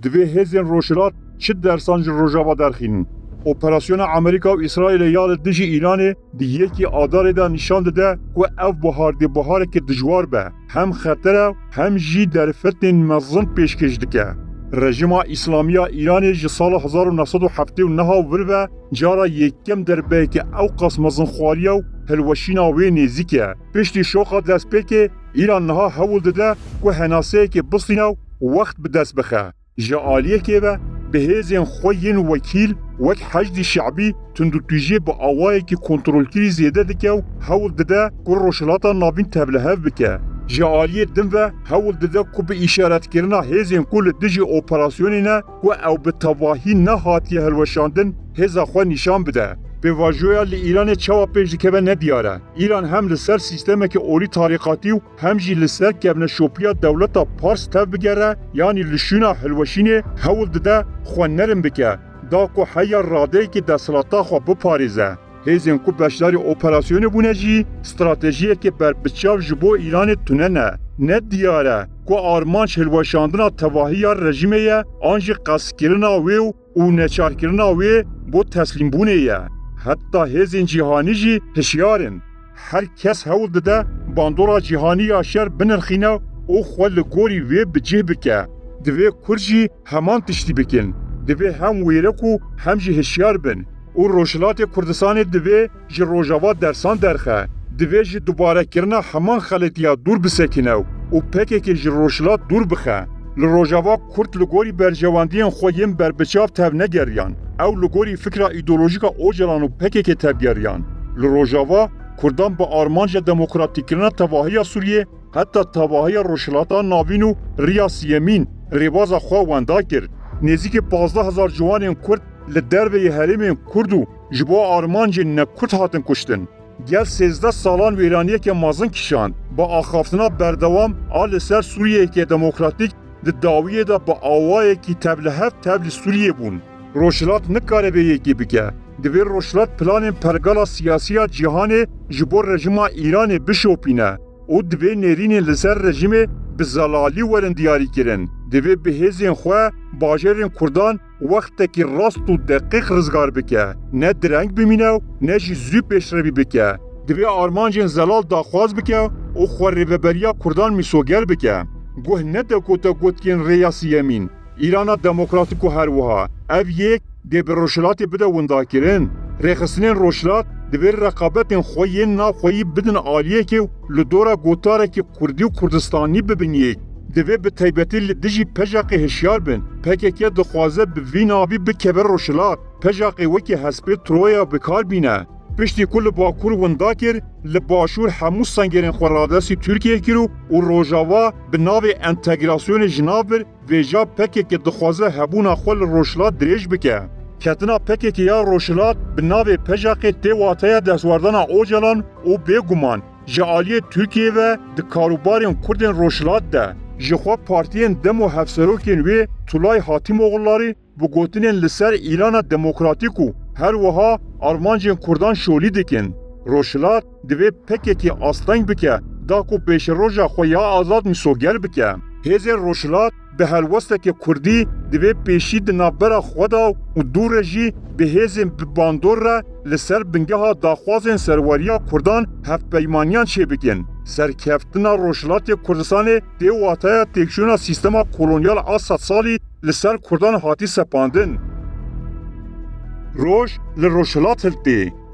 Divê hêzên rojhilat çi dersan ji Rojava derxînin. Operasyona Amerîka û İsraîlê ya li dijî Îranê di yekî adarê de nîşan dide ku ev bihardê biharekê dijwar be, hem xeter e hem jî derfetên mezin pêşkêş dike. Rejima İslamiya Îranê ji sala 1979 vir ve cara yekem derbeyeke ew qas mezinxwariya û hilweşîna wê nêzik e. Piştî şoqa destpêkê, Îran niha hewl dide ku henaseyekê bisîne û wext bi dest bixe. Ji aliyekê ve bi hêzên xwe yên wekîl wek Heşdî Şeعبî tundutûjiyê bi awayekî kontrolkirî zêde dike û hewl dide ku rojhilata navîn tevlihev bike. Ji aliyê din ve hewl dide ku bi îşaretkirina hêzên ku li dijî operasyonê ne ku ew bi tevahî nehatiye hilweşandin hêza xwe nîşan bide. Pêvajoya li Îranê çawa pêş dikeve nediyar e. Îran hem li ser sîstemeke olî tarîqatî û hem jî li ser kevneşopiya dewleta Pars tev bigere yanî li şûna hilweşînê hewl dide xwe nerin bike. Da ku heya radeyekî desthilata xwe biparêze. Hêzên ku beşdarî operasyonê bûne jî stratejiyekê berbiçav ji bo Îranê tune ne. Ne diyar e ku armanc hilweşandina tevahiya rejimê ye an jî qeskirina wê û neçarkirina wê bo teslîmbûnê ye. Heta hêzên cîhanî jî hişyar in. Her kes hewl dide bandora cîhanî ya şer binirxîne û xwe li gorî wê bi cih bike. Divê Kurd jî heman tiştî bikin. Divê hem wêrek û hem jî hişyar bin. û Rojhilatê Kurdistanê divê ji Rojava dersan derxe. Divê ji dubarekirina heman xelêtiya dûr bisekîne û PKK ji Rojhilat dûr bixe. Li Rojava Kurd li gorî bercewandiyên xwe yên berbiçav tev negeriyan. Ew li gorî fikra îdeolojîka Ocalan û PKK tevgeriyan. Li Rojava Kurdan bi armanca demokratîkirina tevahiya Sûriyê heta tevahiya Rojhilata navîn û Riya Siyemîn rêbaza xwe wenda kir. Nêzîkî 15,000 ciwanên Kurd li derveyê herêmên Kurd û ji bo armancên nekurd hatin kuştin. Gel 13 salan wêraniyeke mezin kişand. Bi axaftina berdewam a li ser Sûriyeyeke demokratîk di dawiyê de bi awayekî tevlihev tev li Sûriyê bûn. Rojhilat nikare vê yekî bike. Divê Rojhilat planên pergala siyasiya cîhanê ji bo rejima Îranê bişopîne û divê nêrînên li ser rejimê bi zelalî werin diyarî kirin. Divê bi hêzên xwe bajarên Kurdan wextekî rast û deqîq rizgar bike. Ne direng bimîne û ne jî zû pêşrevî bike. Divê armancên zelal daxwaz bike û xwe rêveberiya Kurdan mîsoger bike. Guh ne de ku te gotkên Rêya Siyemîn. Îrana demokratîk û her wiha. Ev yek dê bi Rojhilatê bide windakirin. Rêxistinên Rojhilat divê reqabetên xwe yên nav xweyî bidin aliyekê û li dora gotarekî Kurdî û Kurdistanî bibin yek. Divê bi taybetî li dijî pejaqê hişyar bin. PKK dixwaze bi vî navî bikeve Rojhilat. Pejaqê wekî hespê Troya bikar bîne. Piştî ku li Bakur winda kir, li başûr hemû sengerên xwe radestî Tirkiyeyê kir û Rojava bi navê entegrasyonê ji nav bir vêja PKK dixwaze hebûna xwe li Rojhilat dirêj bike. Ketina PKK ya Rojhilat bi navê pejaqê tê wateya destwardana Ocalan û bêguman ji aliyê Tirkiyê ve di karûbarên Kurdên Rojhilat de. Ji xwe partiyên dem û hevserokên wê Tulay Hatîmoğullarî bi gotinên li ser Îrana demokratîk û her wiha armancên Kurdan şolî dikin. Rojhilat divê PKK asteng bike da ku pêşeroja xwe ya azad mîsoger bike. Hêzên Rojhilat bi helwesteke Kurdî divê pêşî di navbera xwe da û dû re jî bi hêzên bi bandor re li ser bingeha daxwazên serweriya Kurdan hevpeymaniyan çêbikin. Serkeftina Rojhilatê Kurdistanê tê wateya têkşûna sîstema kolonyal a 100 salî li ser Kurdan hatî sepandin. Roj li Rojhilat hiltê.